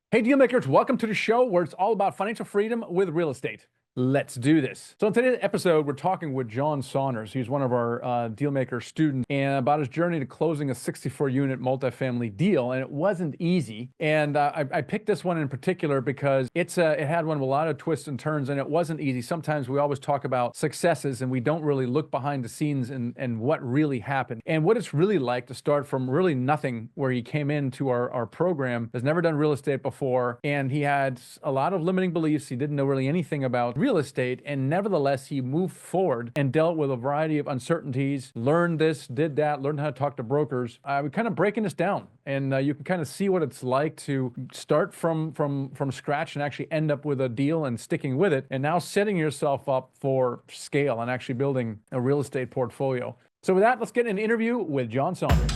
Hey, deal makers, welcome to the show where it's all about financial freedom with real estate. Let's do this. So in today's episode, we're talking with John Saunders. He's one of our deal maker students, and about his journey to closing a 64-unit multifamily deal. And it wasn't easy. And I picked this one in particular because it had one with a lot of twists and turns, and it wasn't easy. Sometimes we always talk about successes, and we don't really look behind the scenes and what really happened and what it's really like to start from really nothing, where he came into our program, has never done real estate before, and he had a lot of limiting beliefs. He didn't know really anything about real estate, and nevertheless, he moved forward and dealt with a variety of uncertainties, learned this, did that, learned how to talk to brokers. We're kind of breaking this down, and you can kind of see what it's like to start from scratch and actually end up with a deal and sticking with it, and now setting yourself up for scale and actually building a real estate portfolio. So with that, let's get an interview with John Saunders.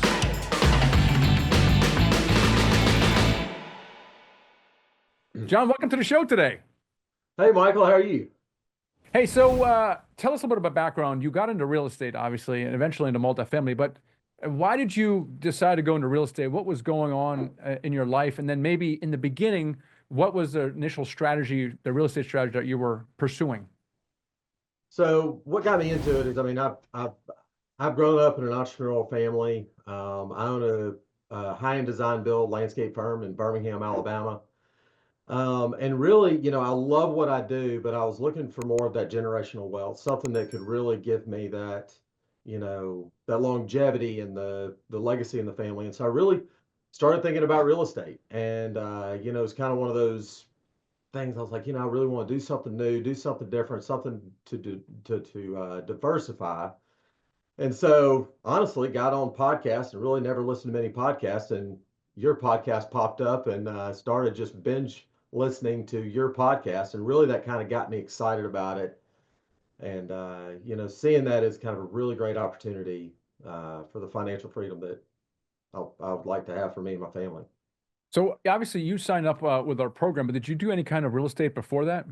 John, welcome to the show today. Hey, Michael, how are you? Hey, so tell us a little bit about background. You got into real estate, obviously, and eventually into multifamily, but why did you decide to go into real estate? What was going on in your life? And then maybe in the beginning, what was the initial strategy, the real estate strategy that you were pursuing? So, what got me into it is, I've grown up in an entrepreneurial family. I own a high-end design build landscape firm in Birmingham, Alabama. And really, I love what I do, but I was looking for more of that generational wealth, something that could really give me that, that longevity and the legacy in the family. And so I really started thinking about real estate. And it's kind of one of those things. I was like, I really want to do something new, do something different, something to do to diversify. And so honestly, got on podcasts and really never listened to many podcasts. And your podcast popped up, and started just binge listening to your podcast. And really, that kind of got me excited about it. And seeing that as kind of a really great opportunity for the financial freedom that I would like to have for me and my family. So obviously, you signed up with our program, but did you do any kind of real estate before that?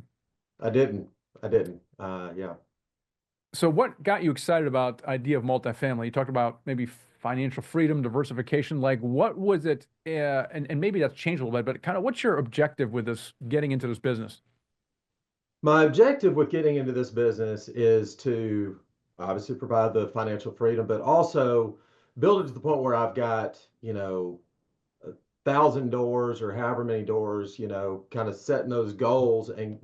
I didn't. I didn't. Yeah. So what got you excited about the idea of multifamily? You talked about maybe financial freedom, diversification. Like, what was it? And maybe that's changed a little bit, but kind of what's your objective with this, getting into this business? My objective with getting into this business is to obviously provide the financial freedom, but also build it to the point where I've got, 1,000 doors or however many doors, kind of setting those goals and,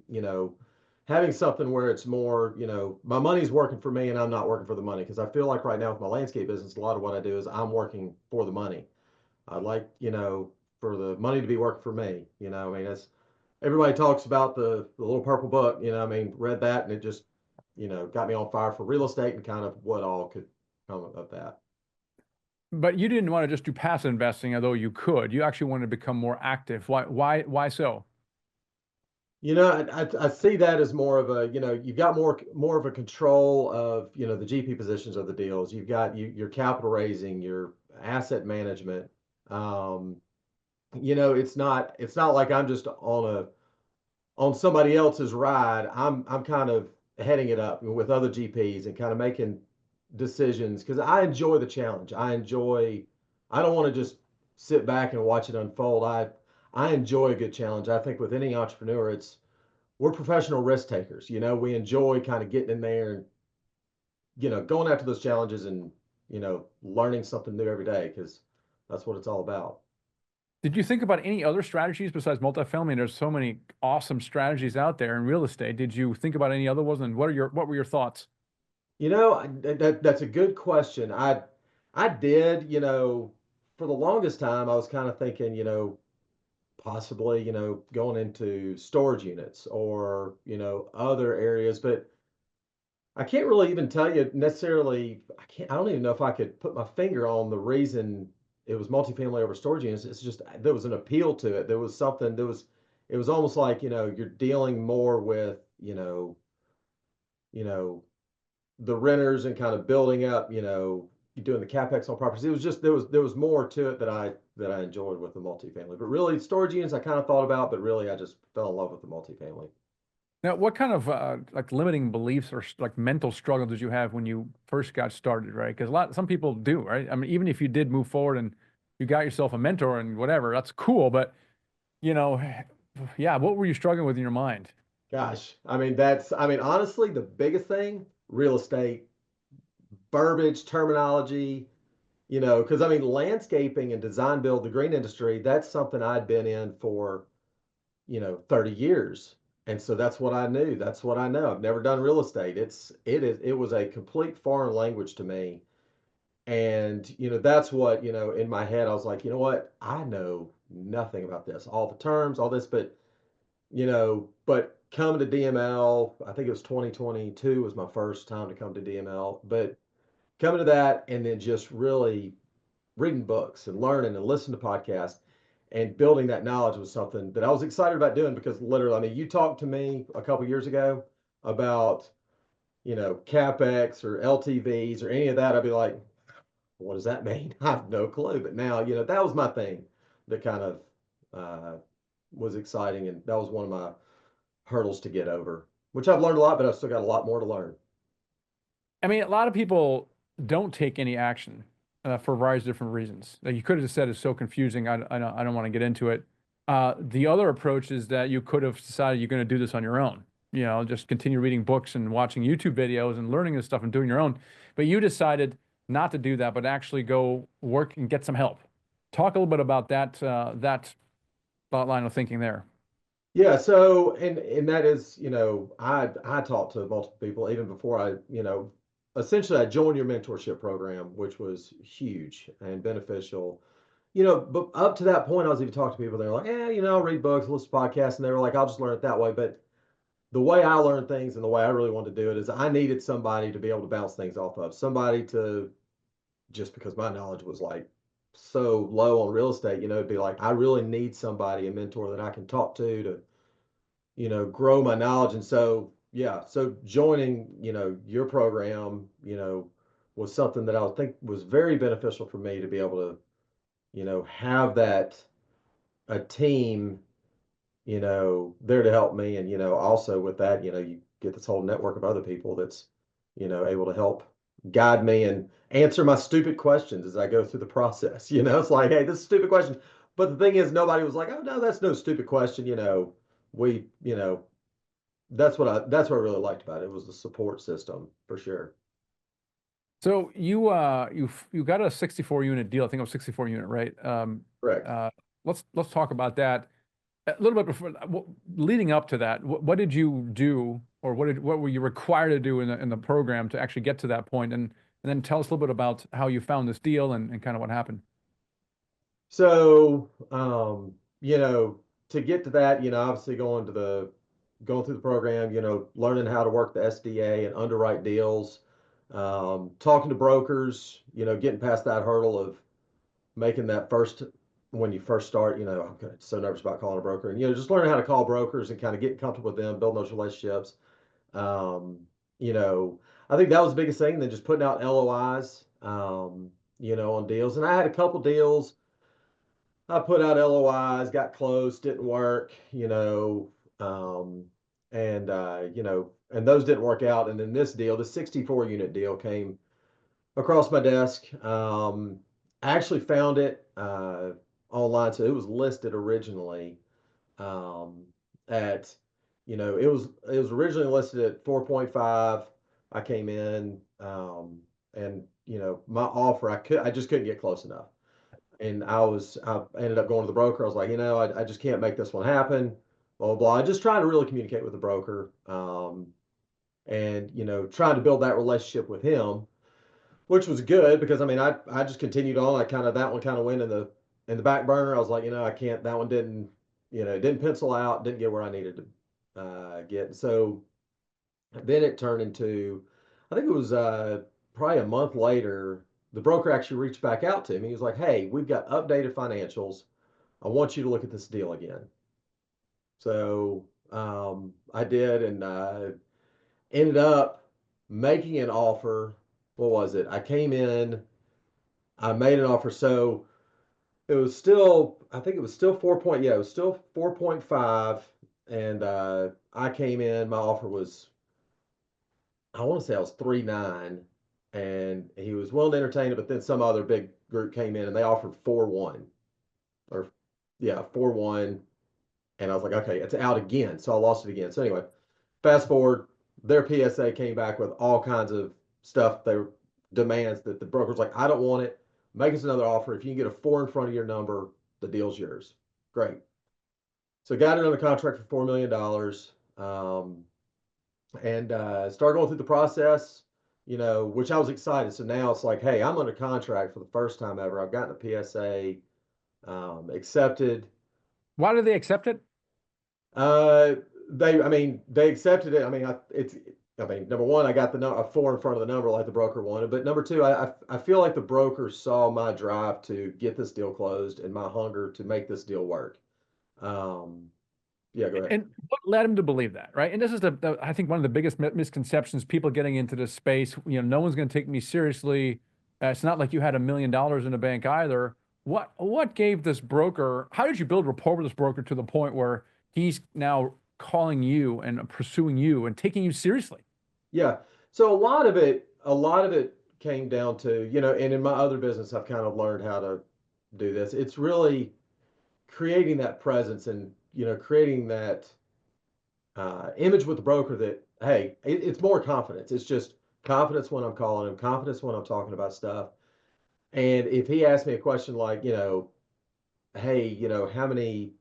having something where it's more, my money's working for me and I'm not working for the money. Because I feel like right now with my landscape business, a lot of what I do is I'm working for the money. I'd like, for the money to be working for me. It's everybody talks about the little purple book, read that and it just, got me on fire for real estate and kind of what all could come of that. But you didn't want to just do passive investing, although you could. You actually wanted to become more active. Why so? I see that as more of a, you've got more of a control of, the GP positions of the deals. You've got your capital raising, your asset management. Um, it's not like I'm just on somebody else's ride. I'm kind of heading it up with other GPs and kind of making decisions because I enjoy the challenge. I don't want to just sit back and watch it unfold. I enjoy a good challenge. I think with any entrepreneur, we're professional risk takers. We enjoy kind of getting in there and, going after those challenges and, learning something new every day because that's what it's all about. Did you think about any other strategies besides multifamily? There's so many awesome strategies out there in real estate. Did you think about any other ones? And what were your thoughts? That's a good question. I did, for the longest time, I was kind of thinking, possibly, going into storage units or, other areas, but I can't really even tell you necessarily. I don't even know if I could put my finger on the reason it was multifamily over storage units. It's just there was an appeal to it. There was something, it was almost like, you're dealing more with, you know, the renters and kind of building up, you're doing the capex on properties. It was just there was more to it that I enjoyed with the multifamily. But really, storage units I kind of thought about, but really I just fell in love with the multifamily. Now, what kind of like limiting beliefs or like mental struggle did you have when you first got started, right? Because some people do, right? I mean, even if you did move forward and you got yourself a mentor and whatever, that's cool. But you know, yeah, what were you struggling with in your mind? Gosh, I mean, honestly, the biggest thing, real estate, verbiage, terminology, because I mean, landscaping and design build, the green industry, that's something I'd been in for, 30 years. And so that's what I knew. That's what I know. I've never done real estate. It was a complete foreign language to me. And, that's what, in my head, I was like, you know what? I know nothing about this, all the terms, all this, but coming to DML, I think it was 2022 was my first time to come to DML, but coming to that and then just really reading books and learning and listening to podcasts and building that knowledge was something that I was excited about doing because literally, I mean, you talked to me a couple years ago about, CapEx or LTVs or any of that. I'd be like, what does that mean? I have no clue. But now, that was my thing that kind of uh, was exciting. And that was one of my hurdles to get over, which I've learned a lot, but I've still got a lot more to learn. I mean, a lot of people don't take any action for a variety of different reasons. Like you could have just said it's so confusing. I don't want to get into it. The other approach is that you could have decided you're going to do this on your own. You know, just continue reading books and watching YouTube videos and learning this stuff and doing your own. But you decided not to do that, but actually go work and get some help. Talk a little bit about that thought line of thinking there. Yeah, so and that is, I talked to multiple people even before essentially I joined your mentorship program, which was huge and beneficial. But up to that point, I was even talking to people, they're like, I'll read books, listen to podcasts, and they were like, I'll just learn it that way. But the way I learned things and the way I really wanted to do it is I needed somebody to be able to bounce things off of, somebody to just because my knowledge was like so low on real estate, it'd be like, I really need somebody, a mentor that I can talk to grow my knowledge. And so, yeah, so joining, your program, was something that I would think was very beneficial for me to be able to, have that a team, there to help me. And, also with that, you get this whole network of other people that's, able to help guide me and answer my stupid questions as I go through the process. It's like, hey, this is a stupid question. But the thing is, nobody was like, oh, no, that's no stupid question. We, that's what I really liked about it. It was the support system for sure. So you got a 64 unit deal. I think it was 64 unit, right? Correct. Uh, let's talk about that a little bit before leading up to that. What did you do, or what were you required to do in the program to actually get to that point? And then tell us a little bit about how you found this deal and kind of what happened. So, to get to that, obviously going through the program, learning how to work the SDA and underwrite deals, talking to brokers, getting past that hurdle of making that first when you first start, I'm so nervous about calling a broker and just learning how to call brokers and kind of getting comfortable with them, building those relationships. Um, you know, I think that was the biggest thing. Then just putting out LOIs, on deals. And I had a couple deals. I put out LOIs, got close, didn't work, and those didn't work out. And then this deal, the 64 unit deal came across my desk. I actually found it online. So it was listed originally um, at, it was originally listed at 4.5. I came in and, my offer, I just couldn't get close enough. And I ended up going to the broker. I was like, I just can't make this one happen. Blah, blah, blah. I just trying to really communicate with the broker and, trying to build that relationship with him, which was good because I mean I just continued on. That one kind of went in the back burner. I was like, I can't. That one didn't didn't pencil out. Didn't get where I needed to get. So then it turned into, I think it was probably a month later. The broker actually reached back out to me. He was like, "Hey, we've got updated financials. I want you to look at this deal again." So I did, and ended up making an offer. What was it? I came in. I made an offer. So it was still, I think it was still 4 point, yeah, it was still 4.5. And I came in, my offer was, I want to say I was 3.9, and he was willing to entertain it, but then some other big group came in and they offered 4.1 or yeah, 4.1. And I was like, okay, it's out again. So I lost it again. So anyway, fast forward, their PSA came back with all kinds of stuff. They were demands that the broker's like, I don't want it. Make us another offer. If you can get a four in front of your number, the deal's yours. Great. So got it under contract for $4 million, and started going through the process, which I was excited. So now it's like, hey, I'm under contract for the first time ever. I've gotten a PSA accepted. Why did they accept it? Uh, they accepted it. Number one, I got a four in front of the number like the broker wanted. But number two, I feel like the broker saw my drive to get this deal closed and my hunger to make this deal work. Um, yeah, go ahead. And what led him to believe that, right? And this is I think one of the biggest misconceptions people getting into this space. No one's going to take me seriously. It's not like you had $1 million in the bank either. What gave this broker? How did you build rapport with this broker to the point where he's now calling you and pursuing you and taking you seriously? Yeah. So a lot of it came down to, and in my other business, I've kind of learned how to do this. It's really creating that presence and, creating that image with the broker that, hey, it's more confidence. It's just confidence when I'm calling him, confidence when I'm talking about stuff. And if he asks me a question like, hey, how many,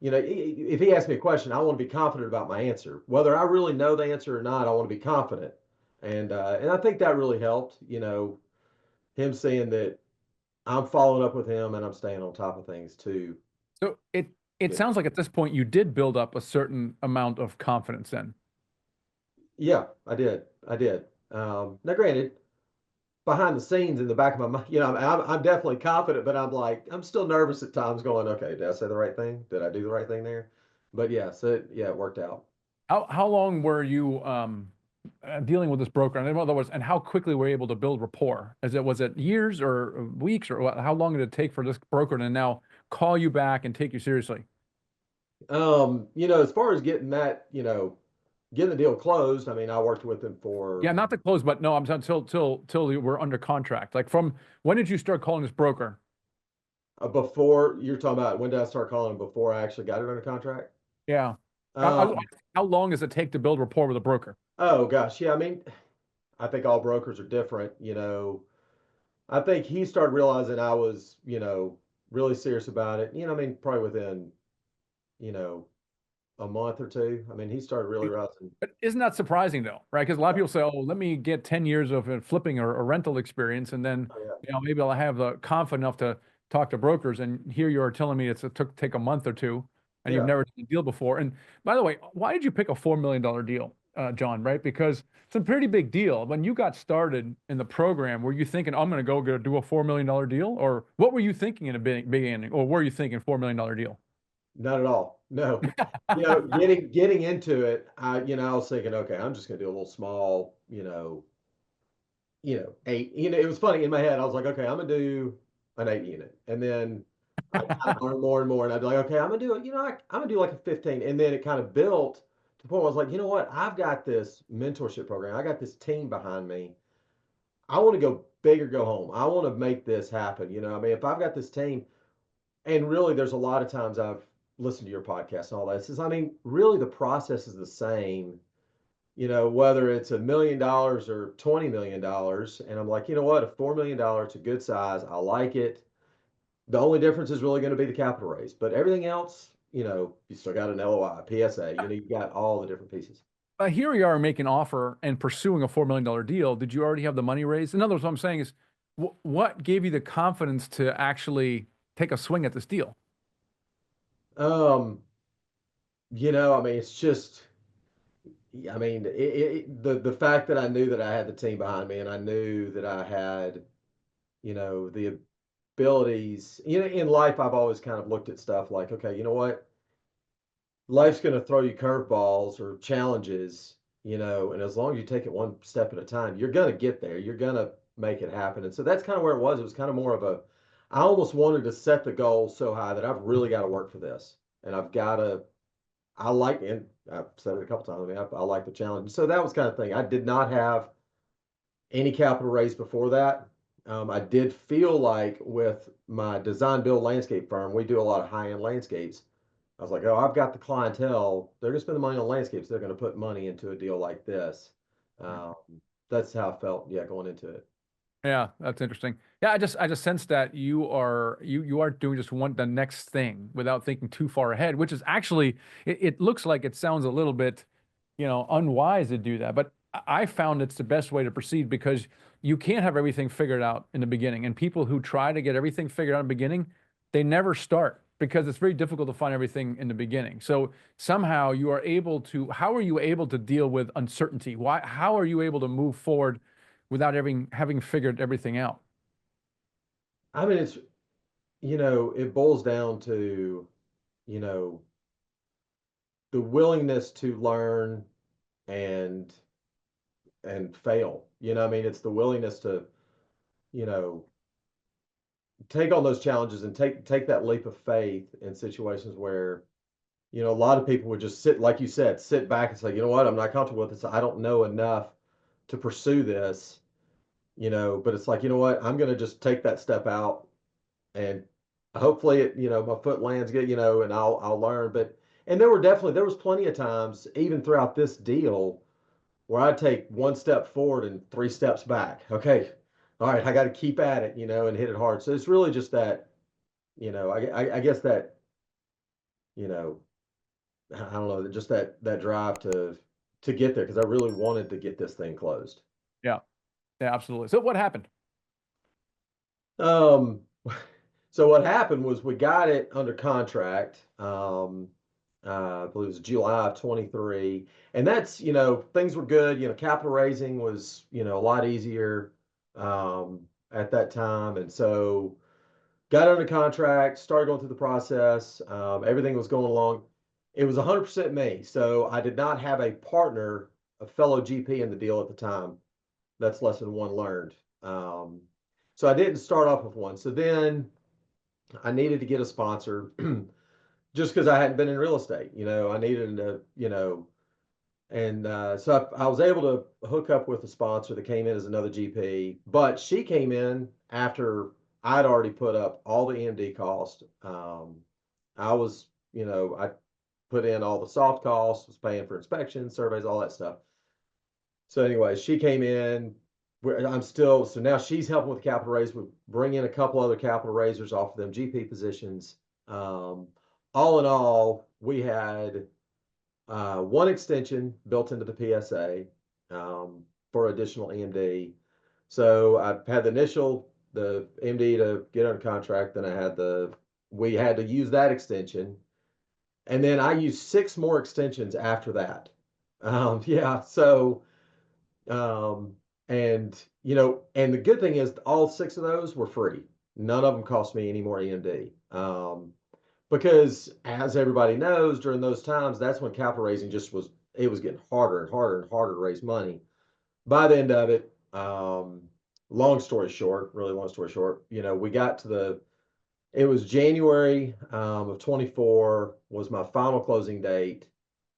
if he asks me a question, I want to be confident about my answer. Whether I really know the answer or not, I want to be confident. And I think that really helped, him saying that I'm following up with him and I'm staying on top of things too. So it Yeah, sounds like at this point you did build up a certain amount of confidence then. yeah, I did. I did. Now, granted, behind the scenes in the back of my mind, I'm definitely confident, but I'm still nervous at times going, okay, did I say the right thing? Did I do the right thing there? But yeah, it worked out. How long were you dealing with this broker? And in other words, and how quickly were you able to build rapport? Was it years or weeks or how long did it take for this broker to now call you back and take you seriously? As far as getting that, getting the deal closed, I worked with him for Yeah, not to close, but no, I'm saying till you were under contract. Like from when did you start calling this broker? before you're talking about when did I start calling him before I actually got it under contract? Yeah. Um, How long does it take to build rapport with a broker? oh gosh, yeah, I think all brokers are different, I think he started realizing I was, really serious about it. Probably within, you know, a month or two. He started really realizing, But isn't that surprising though, right? Because a lot of people say, "Oh, let me get 10 years of flipping or a rental experience, and then oh yeah, maybe I'll have the confidence enough to talk to brokers." And here you are telling me it took take a month or two, and you've yeah. never done a deal before. And by the way, why did you pick a $4 million deal, John? Right? Because it's a pretty big deal. When you got started in the program, were you thinking, "I'm going to go do a $4 million deal," or what were you thinking in the beginning, or were you thinking $4 million deal? Not at all. No. Getting into it, I was thinking, okay, I'm just gonna do a little small, eight. It was funny in my head. I was like, okay, I'm gonna do an 8 unit, and then I learned more and more, and I'd be like, okay, I'm gonna do it. I'm gonna do like a 15, and then it kind of built to the point where I was like, you know what? I've got this mentorship program. I got this team behind me. I want to go big or go home. I want to make this happen. If I've got this team, and really, there's a lot of times I've listened to your podcast and all that. It says, really, the process is the same, whether it's $1 million or $20 million. And I'm like, you know what? A $4 million, it's a good size. I like it. The only difference is really going to be the capital raise, but everything else, you still got an LOI, PSA, you've got all the different pieces. Here you are making an offer and pursuing a $4 million deal. Did you already have the money raised? In other words, what I'm saying is, what gave you the confidence to actually take a swing at this deal? Um, it's just, the fact that I knew that I had the team behind me and I knew that I had, the abilities. In life, I've always kind of looked at stuff like, okay, you know what? Life's going to throw you curveballs or challenges, and as long as you take it one step at a time, you're going to get there. You're going to make it happen. And so that's kind of where it was. It was kind of more of I almost wanted to set the goal so high that I've really got to work for this. And and I've said it a couple times, I like the challenge. So that was kind of thing. I did not have any capital raise before that. I did feel like with my design build landscape firm, we do a lot of high end landscapes. I was like, oh, I've got the clientele. They're going to spend the money on landscapes. They're going to put money into a deal like this. Right. Um, that's how I felt, yeah, going into it. Yeah, that's interesting. Yeah, I just sense that you are doing just the next thing without thinking too far ahead, which is actually it looks like it sounds a little bit, unwise to do that. But I found it's the best way to proceed because you can't have everything figured out in the beginning. And people who try to get everything figured out in the beginning, they never start because it's very difficult to find everything in the beginning. So somehow how are you able to deal with uncertainty? How are you able to move forward without having figured everything out? I mean, it boils down to, you know, the willingness to learn and fail. I mean, it's the willingness to, you know, take on those challenges and take that leap of faith in situations where, a lot of people would just sit, like you said, sit back and say, you know what, I'm not comfortable with this. I don't know enough to pursue this, but it's like, you know what, I'm going to just take that step out and hopefully my foot lands good, and I'll learn. And there was plenty of times, even throughout this deal, where I take one step forward and three steps back. Okay. All right. I got to keep at it, and hit it hard. So it's really just that, I guess that, you know, I don't know, just that drive to get there because I really wanted to get this thing closed. Yeah, yeah, absolutely. So what happened? Um, so what happened was we got it under contract. I believe it was July of 23. And that's, things were good. Capital raising was, a lot easier at that time. And so got under contract, started going through the process. Everything was going along. It was 100% me. So I did not have a partner, a fellow GP in the deal at the time. That's lesson one learned. So I didn't start off with one. So then I needed to get a sponsor just because I hadn't been in real estate. I needed to, and so I was able to hook up with a sponsor that came in as another GP, but she came in after I'd already put up all the EMD cost. I was, I put in all the soft costs, was paying for inspections, surveys, all that stuff. So anyway, she came in. So now she's helping with the capital raise. We bring in a couple other capital raisers off of them GP positions. Um, all in all, we had one extension built into the PSA for additional EMD. So I had the MD to get under contract. Then we had to use that extension. And then I used six more extensions after that. Yeah. So, um, and the good thing is all six of those were free. None of them cost me any more EMD. Because as everybody knows, during those times, that's when capital raising it was getting harder and harder and harder to raise money. By the end of it, really long story short, we got it was January of 24 was my final closing date.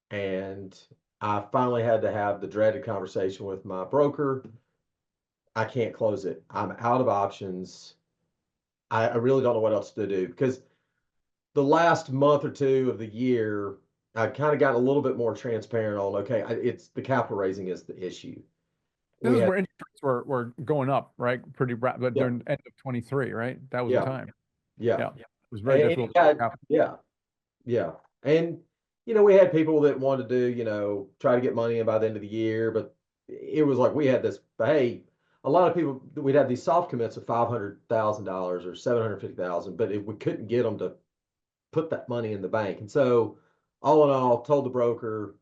And I finally had to have the dreaded conversation with my broker. I can't close it. I'm out of options. I really don't know what else to do because the last month or two of the year, I kind of got a little bit more transparent on, okay, it's the capital raising is the issue. This We is had, where interest rates were going up, right? Pretty rapid, but yeah, during end of 23, right? That was the yeah, time. yeah. Yeah. It was very And difficult. yeah, yeah. And, we had people that wanted to do, try to get money in by the end of the year, but it was like we had this, hey, a lot of people, we'd have these soft commits of $500,000 or 750,000, but we couldn't get them to put that money in the bank. And so, all in all, told the broker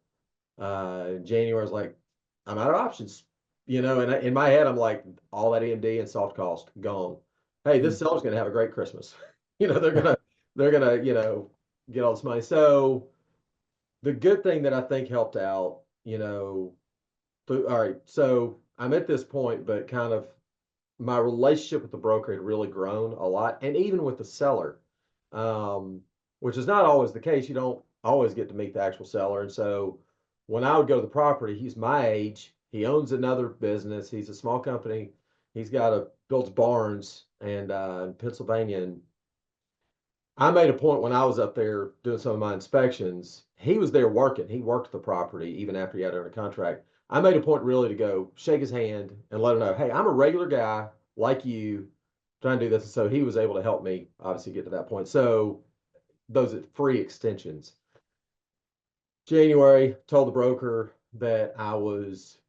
in January, I was like, I'm out of options. And in my head, I'm like, all that EMD and soft cost gone. Hey, this Mm. seller's going to have a great Christmas. They're gonna, get all this money. So the good thing that I think helped out, all right. So I'm at this point, but kind of my relationship with the broker had really grown a lot, and even with the seller, um, which is not always the case. You don't always get to meet the actual seller, and so when I would go to the property, he's my age. He owns another business. He's a small company. He's got builds barns and in Pennsylvania, and I made a point when I was up there doing some of my inspections. He was there working. He worked the property even after he had it under contract. I made a point really to go shake his hand and let him know, hey, I'm a regular guy like you trying to do this. So he was able to help me obviously get to that point. So those free extensions. January, told the broker that I was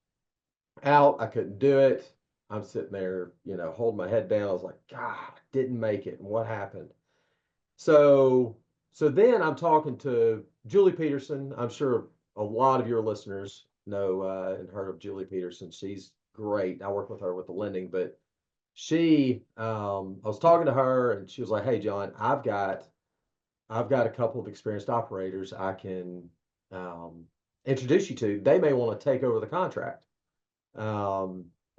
out. I couldn't do it. I'm sitting there, holding my head down. I was like, God, I didn't make it. And what happened? So, so then I'm talking to Julie Peterson. I'm sure a lot of your listeners know and heard of Julie Peterson. She's great. I work with her with the lending, but I was talking to her and she was like, "Hey, John, I've got a couple of experienced operators I can um, introduce you to. They may want to take over the contract." I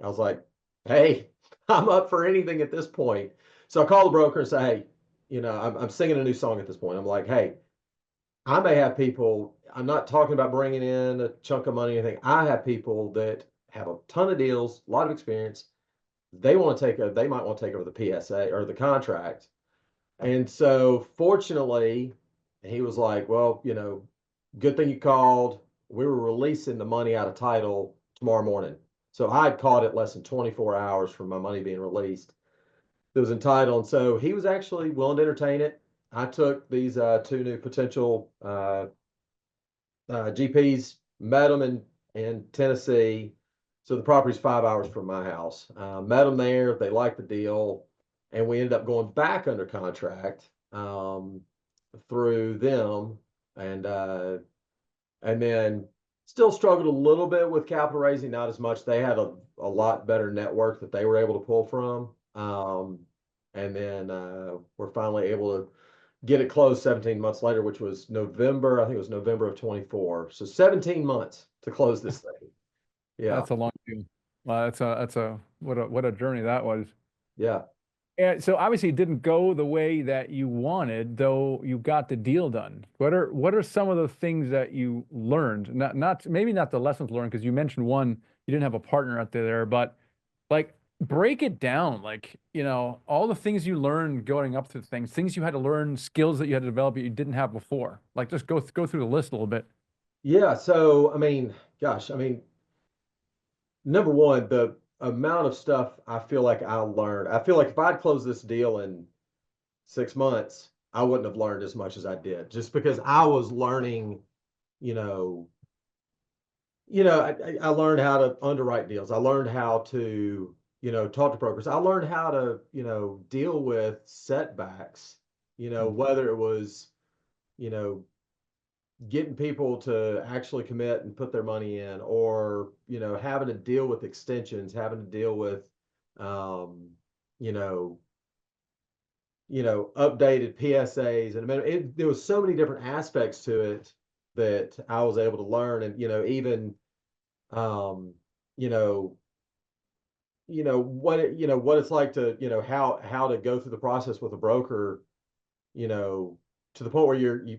was like, "Hey, I'm up for anything at this point." So I call the broker and say, "Hey, I'm singing a new song at this point. I'm like, hey, I may have people. I'm not talking about bringing in a chunk of money or anything. I have people that have a ton of deals, a lot of experience. They might want to take over the PSA or the contract." And so fortunately, he was like, "Well, good thing you called. We were releasing the money out of title tomorrow morning." So I had caught it less than 24 hours from my money being released. It was entitled. And so he was actually willing to entertain it. I took these two new potential GPs, met them in Tennessee. So the property's 5 hours from my house. Met them there. They liked the deal. And we ended up going back under contract through them. And then still struggled a little bit with capital raising, not as much. They had a lot better network that they were able to pull from. And then we're finally able to get it closed 17 months later, which was November. I think it was November of 24. So 17 months to close this thing. Yeah. That's a long deal. That's a what a journey that was. Yeah. And so obviously it didn't go the way that you wanted, though you got the deal done. What are some of the things that you learned? Not maybe not the lessons learned, because you mentioned one, you didn't have a partner out there, but like break it down, like, all the things you learned going up through things you had to learn, skills that you had to develop that you didn't have before. Like just go through the list a little bit. Yeah. So, I mean, gosh, I mean, number one, the amount of stuff I feel like I learned, I feel like if I'd closed this deal in 6 months, I wouldn't have learned as much as I did just because I was learning, you know, I learned how to underwrite deals. I learned how to, talk to brokers. I learned how to, deal with setbacks, whether it was, you know, getting people to actually commit and put their money in, or, having to deal with extensions, having to deal with, um, you know, updated PSAs. And I mean, there was so many different aspects to it that I was able to learn. And, even, um, you know, what it's like to, how to go through the process with a broker, you know, to the point where you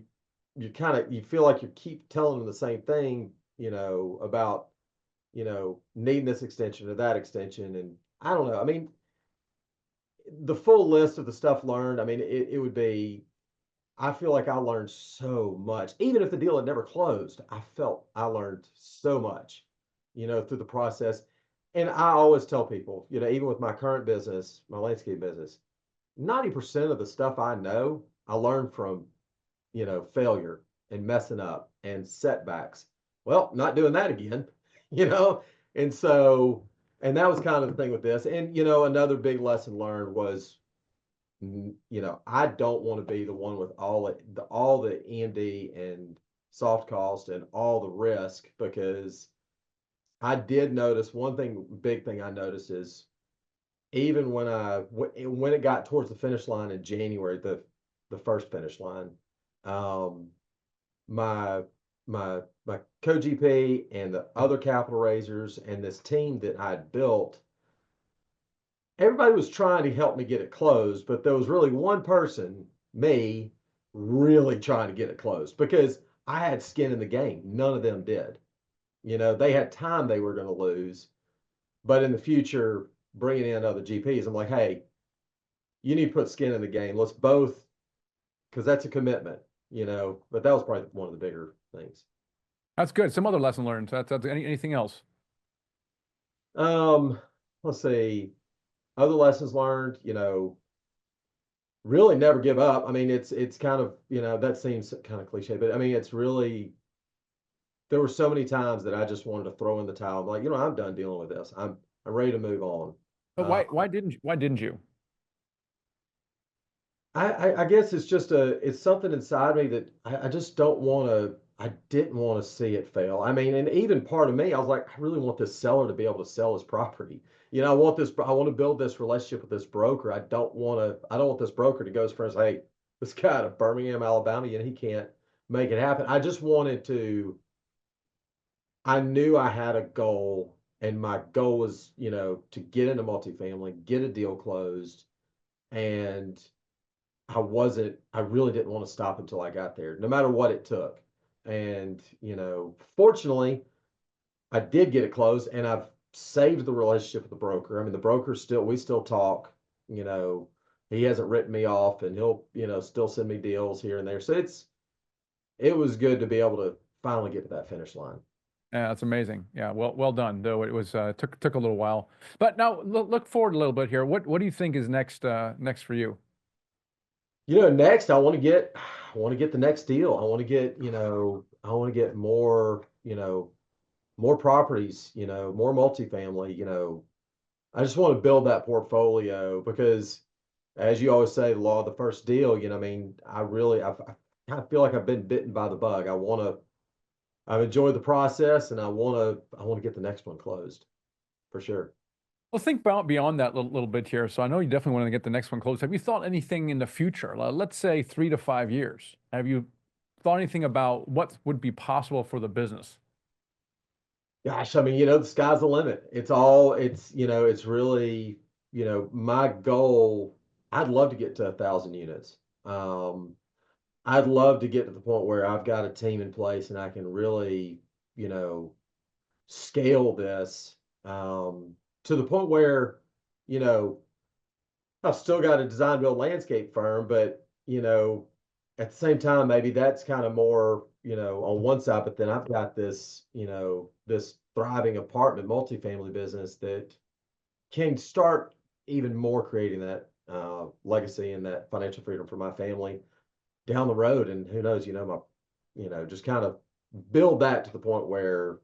kind of, you feel like you keep telling them the same thing, about, needing this extension or that extension. And I don't know. I mean, the full list of the stuff learned, I mean, it would be, I feel like I learned so much. Even if the deal had never closed, I felt I learned so much, through the process. And I always tell people, even with my current business, my landscape business, 90% of the stuff I know, I learned from, failure and messing up and setbacks. Well, not doing that again, you know? And so, and that was kind of the thing with this. And, another big lesson learned was, I don't want to be the one with all the E&D and soft cost and all the risk, because I did notice one thing, big thing I noticed is, even when it got towards the finish line in January, the first finish line, um, my my co-GP and the other capital raisers and this team that I had built, everybody was trying to help me get it closed, but there was really one person, me, really trying to get it closed because I had skin in the game. None of them did. They had time they were going to lose, but in the future, bringing in other GPs, I'm like, hey, you need to put skin in the game. Let's both, because that's a commitment, but that was probably one of the bigger things. That's good. Some other lesson learned. That's anything else? Let's see, other lessons learned, really never give up. I mean, it's kind of, that seems kind of cliche, but I mean, it's really, there were so many times that I just wanted to throw in the towel. I'm like, I'm done dealing with this. I'm ready to move on. But why didn't you? I guess it's just it's something inside me that I just don't want to, I didn't want to see it fail. I mean, and even part of me, I was like, I really want this seller to be able to sell his property. I want to build this relationship with this broker. I don't want this broker to go to his friends, hey, this guy out of Birmingham, Alabama, he can't make it happen. I just wanted to, I knew I had a goal, and my goal was, to get into multifamily, get a deal closed. And I really didn't want to stop until I got there, no matter what it took. And, fortunately, I did get it closed, and I've saved the relationship with the broker. I mean, the broker we still talk, he hasn't written me off, and he'll, still send me deals here and there. So it was good to be able to finally get to that finish line. Yeah, that's amazing. Yeah, well done. Though it was took a little while. But now look forward a little bit here. What do you think is next for you? Next I want to get the next deal. I want to get, I want to get more, more properties, more multifamily. I just want to build that portfolio because, as you always say, the law of the first deal. I mean, I kind of feel like I've been bitten by the bug. I've enjoyed the process, and I want to get the next one closed for sure. Well, think about beyond that little bit here. So I know you definitely want to get the next one closed. Have you thought anything in the future? Let's say 3 to 5 years. Have you thought anything about what would be possible for the business? Gosh, I mean, the sky's the limit. It's really, my goal. I'd love to get to 1,000 units. I'd love to get to the point where I've got a team in place and I can really, you know, scale this to the point where, you know, I've still got a design build landscape firm, but, at the same time, maybe that's kind of more, on one side, but then I've got this, this thriving apartment multifamily business that can start even more creating that legacy and that financial freedom for my family down the road. And who knows, just kind of build that to the point where,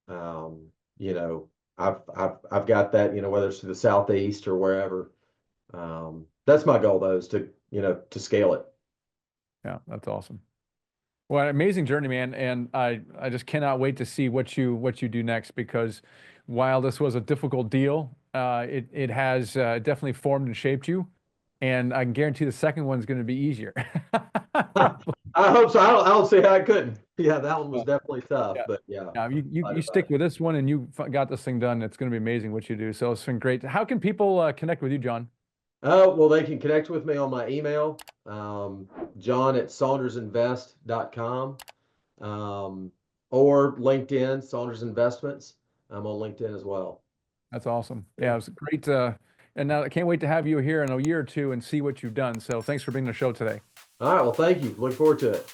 um, you know, I've got that, whether it's to the Southeast or wherever. That's my goal though, is to, to scale it. Yeah, that's awesome. Well, an amazing journey, man, and I just cannot wait to see what you do next, because while this was a difficult deal, it has definitely formed and shaped you, and I can guarantee the second one's going to be easier. I hope so. I don't see how I couldn't. Yeah, that one was definitely tough, Yeah. but yeah. Yeah, you Excited about stick it. with this one and you got this thing done. It's going to be amazing what you do. So it's been great. How can people connect with you, John? Well, they can connect with me on my email, John at saundersinvest.com, or LinkedIn, Saunders Investments. I'm on LinkedIn as well. That's awesome. Yeah. Yeah, it was great. And now I can't wait to have you here in a year or two and see what you've done. So thanks for being on the show today. All right. Well, thank you. Look forward to it.